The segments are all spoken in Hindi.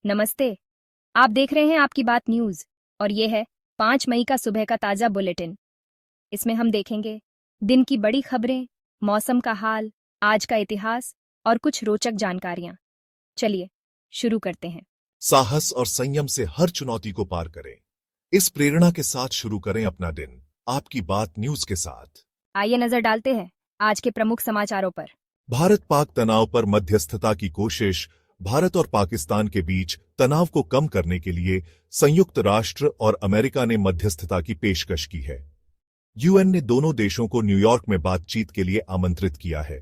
नमस्ते। आप देख रहे हैं आपकी बात न्यूज और ये है 5 मई का सुबह का ताजा बुलेटिन। इसमें हम देखेंगे दिन की बड़ी खबरें, मौसम का हाल, आज का इतिहास और कुछ रोचक जानकारियां। चलिए शुरू करते हैं। साहस और संयम से हर चुनौती को पार करें। इस प्रेरणा के साथ शुरू करें अपना दिन आपकी बात न्यूज के साथ। आइए नजर डालते हैं आज के प्रमुख समाचारों पर। भारत पाक तनाव पर मध्यस्थता की कोशिश। भारत और पाकिस्तान के बीच तनाव को कम करने के लिए संयुक्त राष्ट्र और अमेरिका ने मध्यस्थता की पेशकश की है। यूएन ने दोनों देशों को न्यूयॉर्क में बातचीत के लिए आमंत्रित किया है।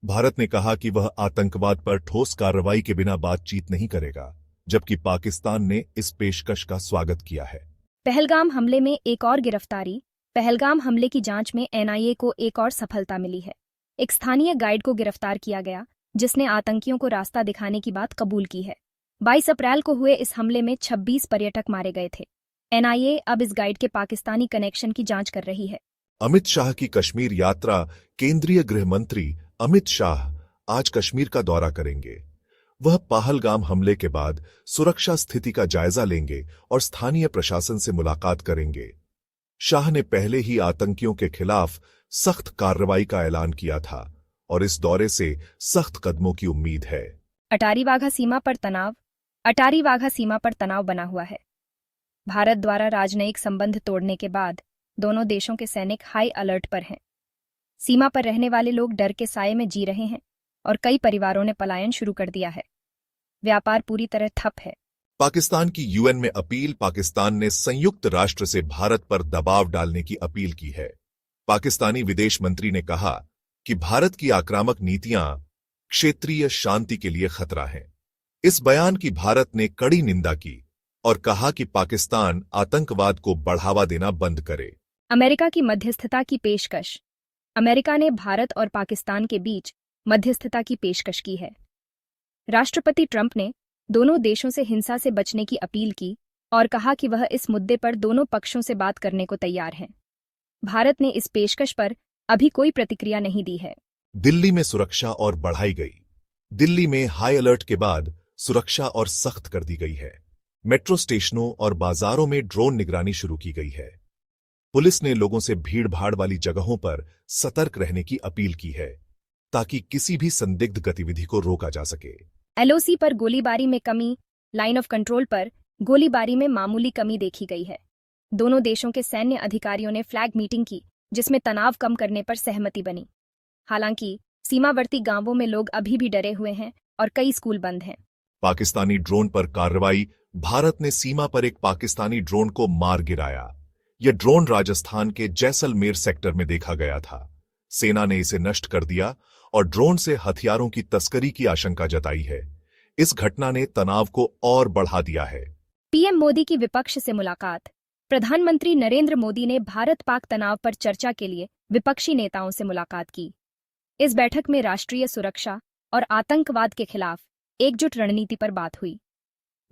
भारत ने कहा कि वह आतंकवाद पर ठोस कार्रवाई के बिना बातचीत नहीं करेगा, जबकि पाकिस्तान ने इस पेशकश का स्वागत किया है। पहलगाम हमले में एक और गिरफ्तारी। पहलगाम हमले की जांच में एनआईए को एक और सफलता मिली है। एक स्थानीय गाइड को गिरफ्तार किया गया, जिसने आतंकियों को रास्ता दिखाने की बात कबूल की है। 22 अप्रैल को हुए इस हमले में 26 पर्यटक मारे गए थे। एनआईए अब इस गाइड के पाकिस्तानी कनेक्शन की जांच कर रही है। अमित शाह की कश्मीर यात्रा। केंद्रीय गृह मंत्री अमित शाह आज कश्मीर का दौरा करेंगे। वह पहलगाम हमले के बाद सुरक्षा स्थिति का जायजा लेंगे और स्थानीय प्रशासन से मुलाकात करेंगे। शाह ने पहले ही आतंकियों के खिलाफ सख्त कार्रवाई का ऐलान किया था और इस दौरे से सख्त कदमों की उम्मीद है। अटारी वाघा सीमा पर तनाव। अटारी वाघा सीमा पर तनाव बना हुआ है। भारत द्वारा राजनयिक संबंध तोड़ने के बाद दोनों देशों के सैनिक हाई अलर्ट पर हैं। सीमा पर रहने वाले लोग डर के साये में जी रहे हैं और कई परिवारों ने पलायन शुरू कर दिया है। व्यापार पूरी तरह ठप है। पाकिस्तान की यूएन में अपील। पाकिस्तान ने संयुक्त राष्ट्र से भारत पर दबाव डालने की अपील की है। पाकिस्तानी विदेश मंत्री ने कहा कि भारत की आक्रामक नीतियां क्षेत्रीय शांति के लिए खतरा हैं। इस बयान की भारत ने कड़ी निंदा की और कहा कि पाकिस्तान आतंकवाद को बढ़ावा देना बंद करे। अमेरिका की मध्यस्थता की पेशकश। अमेरिका ने भारत और पाकिस्तान के बीच मध्यस्थता की पेशकश की है। राष्ट्रपति ट्रंप ने दोनों देशों से हिंसा से बचने की अपील की और कहा कि वह इस मुद्दे पर दोनों पक्षों से बात करने को तैयार हैं। भारत ने इस पेशकश पर अभी कोई प्रतिक्रिया नहीं दी है। दिल्ली में सुरक्षा और बढ़ाई गई। दिल्ली में हाई अलर्ट के बाद सुरक्षा और सख्त कर दी गई है। मेट्रो स्टेशनों और बाजारों में ड्रोन निगरानी शुरू की गई है। पुलिस ने लोगों से भीड़-भाड़ वाली जगहों पर सतर्क रहने की अपील की है, ताकि किसी भी संदिग्ध गतिविधि को रोका जा सके। एलओसी पर गोलीबारी में कमी। लाइन ऑफ कंट्रोल पर गोलीबारी में मामूली कमी देखी गई है। दोनों देशों के सैन्य अधिकारियों ने फ्लैग मीटिंग की, जिसमें तनाव कम करने पर सहमति बनी। हालांकि सीमावर्ती गांवों में लोग अभी भी डरे हुए हैं और कई स्कूल बंद हैं। पाकिस्तानी ड्रोन पर कार्रवाई। भारत ने सीमा पर एक पाकिस्तानी ड्रोन को मार गिराया। यह ड्रोन राजस्थान के जैसलमेर सेक्टर में देखा गया था। सेना ने इसे नष्ट कर दिया और ड्रोन से हथियारों की तस्करी की आशंका जताई है। इस घटना ने तनाव को और बढ़ा दिया है। पीएम मोदी की विपक्ष से मुलाकात। प्रधानमंत्री नरेंद्र मोदी ने भारत पाक तनाव पर चर्चा के लिए विपक्षी नेताओं से मुलाकात की। इस बैठक में राष्ट्रीय सुरक्षा और आतंकवाद के खिलाफ एकजुट रणनीति पर बात हुई।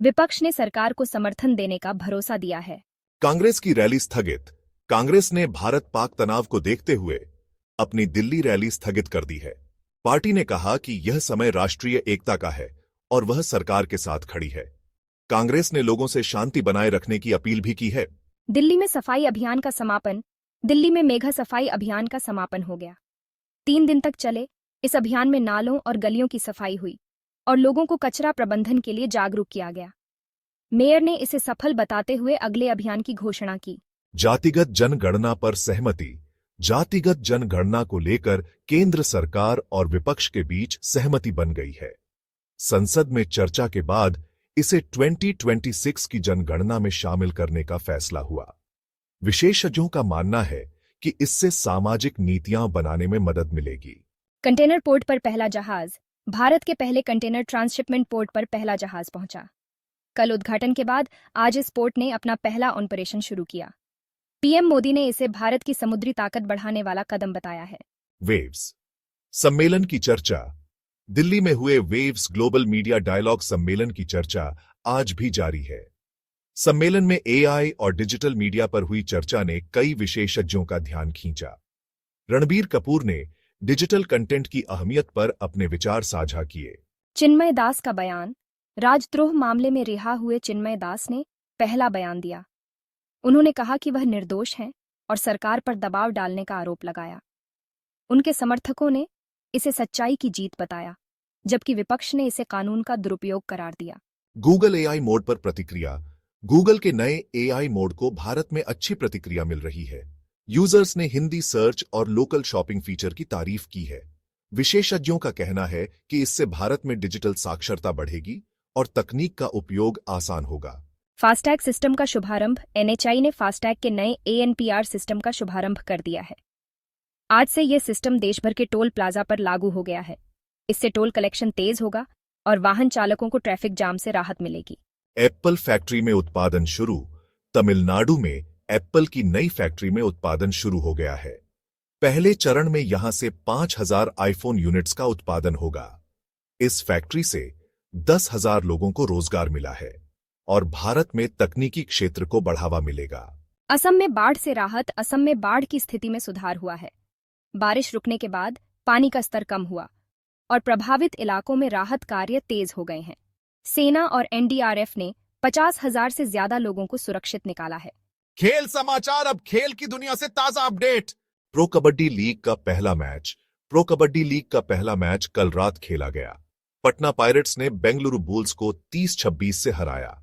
विपक्ष ने सरकार को समर्थन देने का भरोसा दिया है। कांग्रेस की रैली स्थगित। कांग्रेस ने भारत पाक तनाव को देखते हुए अपनी दिल्ली रैली स्थगित कर दी है। पार्टी ने कहा कि यह समय राष्ट्रीय एकता का है और वह सरकार के साथ खड़ी है। कांग्रेस ने लोगों से शांति बनाए रखने की अपील भी की है। दिल्ली में सफाई अभियान का समापन। दिल्ली में मेगा सफाई अभियान का समापन हो गया। 3 दिन तक चले इस अभियान में नालों और गलियों की सफाई हुई और लोगों को कचरा प्रबंधन के लिए जागरूक किया गया। मेयर ने इसे सफल बताते हुए अगले अभियान की घोषणा की। जातिगत जनगणना पर सहमति। जातिगत जनगणना को लेकर केंद्र सरकार और विपक्ष के बीच सहमति बन गई है। संसद में चर्चा के बाद इसे 2026 की जनगणना में शामिल करने का फैसला हुआ। विशेषज्ञों का मानना है कि इससे सामाजिक नीतियां बनाने में मदद मिलेगी। कंटेनर पोर्ट पर पहला जहाज। भारत के पहले कंटेनर ट्रांसशिपमेंट पोर्ट पर पहला जहाज पहुंचा। कल उद्घाटन के बाद आज इस पोर्ट ने अपना पहला ऑपरेशन शुरू किया। पीएम मोदी ने इसे भारत की समुद्री ताकत बढ़ाने वाला कदम बताया है। वेव्स सम्मेलन की चर्चा। दिल्ली में हुए वेव्स ग्लोबल मीडिया डायलॉग सम्मेलन की चर्चा आज भी जारी है। सम्मेलन में एआई और डिजिटल मीडिया पर हुई चर्चा ने कई विशेषज्ञों का ध्यान खींचा। रणबीर कपूर ने डिजिटल कंटेंट की अहमियत पर अपने विचार साझा किए। चिन्मय दास का बयान। राजद्रोह मामले में रिहा हुए चिन्मय दास ने पहला बयान दिया। उन्होंने कहा कि वह निर्दोष हैं और सरकार पर दबाव डालने का आरोप लगाया। उनके समर्थकों ने इसे सच्चाई की जीत बताया, जबकि विपक्ष ने इसे कानून का दुरुपयोग करार दिया। गूगल एआई मोड पर प्रतिक्रिया। गूगल के नए एआई मोड को भारत में अच्छी प्रतिक्रिया मिल रही है। यूजर्स ने हिंदी सर्च और लोकल शॉपिंग फीचर की तारीफ की है। विशेषज्ञों का कहना है कि इससे भारत में डिजिटल साक्षरता बढ़ेगी और तकनीक का उपयोग आसान होगा। फास्टैग सिस्टम का शुभारंभ। एनएचआई ने फास्टैग के नए एएनपीआर सिस्टम का शुभारंभ कर दिया है। आज से यह सिस्टम देशभर के टोल प्लाजा पर लागू हो गया है। इससे टोल कलेक्शन तेज होगा और वाहन चालकों को ट्रैफिक जाम से राहत मिलेगी। एप्पल फैक्ट्री में उत्पादन शुरू। तमिलनाडु में एप्पल की नई फैक्ट्री में उत्पादन शुरू हो गया है। पहले चरण में यहां से 5,000 आईफोन यूनिट्स का उत्पादन होगा। इस फैक्ट्री से 10,000 लोगों को रोजगार मिला है और भारत में तकनीकी क्षेत्र को बढ़ावा मिलेगा। असम में बाढ़ से राहत। असम में बाढ़ की स्थिति में सुधार हुआ है। बारिश रुकने के बाद पानी का स्तर कम हुआ और प्रभावित इलाकों में राहत कार्य तेज हो गए हैं। सेना और एनडीआरएफ ने 50,000 से ज्यादा लोगों को सुरक्षित निकाला है। खेल समाचार। अब खेल की दुनिया से ताजा अपडेट। प्रो कबड्डी लीग का पहला मैच। प्रो कबड्डी लीग का पहला मैच कल रात खेला गया। पटना पायरेट्स ने बेंगलुरु बुल्स को 30-26 से हराया।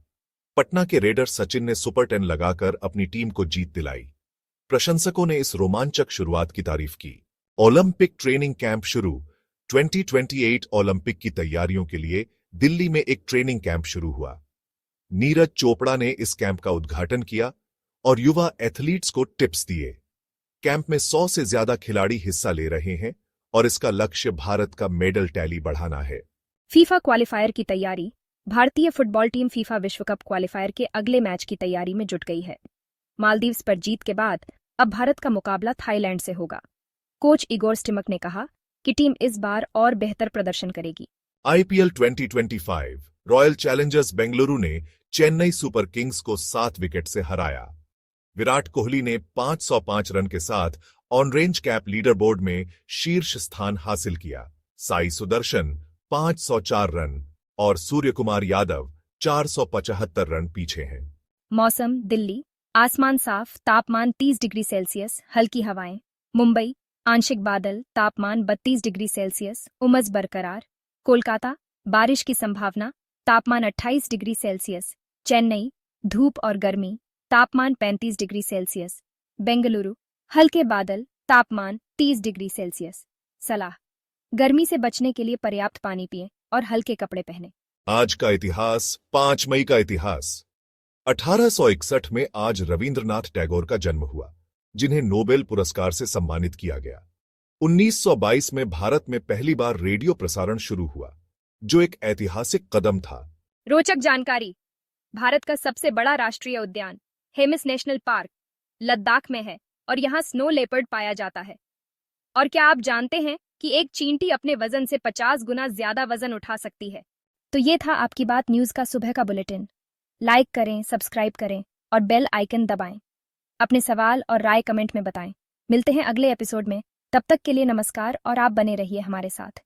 पटना के रेडर सचिन ने सुपर 10 लगाकर अपनी टीम को जीत दिलाई। प्रशंसकों ने इस रोमांचक शुरुआत की तारीफ की। ओलंपिक ट्रेनिंग कैंप शुरू। 2028 ओलंपिक की तैयारियों के लिए दिल्ली में एक ट्रेनिंग कैंप शुरू हुआ। नीरज चोपड़ा ने इस कैंप का उद्घाटन किया और युवा एथलीट्स को टिप्स दिए। कैंप में 100 से ज्यादा खिलाड़ी हिस्सा ले रहे हैं और इसका लक्ष्य भारत का मेडल टैली बढ़ाना है। फीफा क्वालिफायर की तैयारी। भारतीय फुटबॉल टीम फीफा विश्व कप क्वालिफायर के अगले मैच की तैयारी में जुट गई है। मालदीव्स पर जीत के बाद अब भारत का मुकाबला थाईलैंड से होगा। कोच इगोर स्टिमक ने कहा कि टीम इस बार और बेहतर प्रदर्शन करेगी। आईपीएल 2025। रॉयल चैलेंजर्स बेंगलुरु ने चेन्नई सुपर किंग्स को 7 विकेट से हराया। विराट कोहली ने 505 रन के साथ ऑन रेंज कैप लीडरबोर्ड में शीर्ष स्थान हासिल किया। साई सुदर्शन 504 रन और सूर्यकुमार यादव 475 रन पीछे हैं। मौसम। दिल्ली आसमान साफ, तापमान 30 डिग्री सेल्सियस, हल्की हवाएं। मुंबई आंशिक बादल, तापमान 32 डिग्री सेल्सियस, उमस बरकरार। कोलकाता बारिश की संभावना, तापमान 28 डिग्री सेल्सियस। चेन्नई धूप और गर्मी, तापमान 35 डिग्री सेल्सियस। बेंगलुरु हल्के बादल, तापमान 30 डिग्री सेल्सियस। सलाह। गर्मी से बचने के लिए पर्याप्त पानी पिएं और हल्के कपड़े पहनें। आज का इतिहास। 5 मई का इतिहास। 1861 में आज रविंद्रनाथ टैगोर का जन्म हुआ, जिन्हें नोबेल पुरस्कार से सम्मानित किया गया। 1922 में भारत में पहली बार रेडियो प्रसारण शुरू हुआ, जो एक ऐतिहासिक कदम था। रोचक जानकारी। भारत का सबसे बड़ा राष्ट्रीय उद्यान हेमिस नेशनल पार्क लद्दाख में है और यहाँ स्नो लेपर्ड पाया जाता है। और क्या आप जानते हैं कि एक चींटी अपने वजन से 50 गुना ज्यादा वजन उठा सकती है। तो ये था आपकी बात न्यूज का सुबह का बुलेटिन। लाइक करें, सब्सक्राइब करें और बेल आइकन दबाएं। अपने सवाल और राय कमेंट में बताएं। मिलते हैं अगले एपिसोड में। तब तक के लिए नमस्कार और आप बने रहिए हमारे साथ।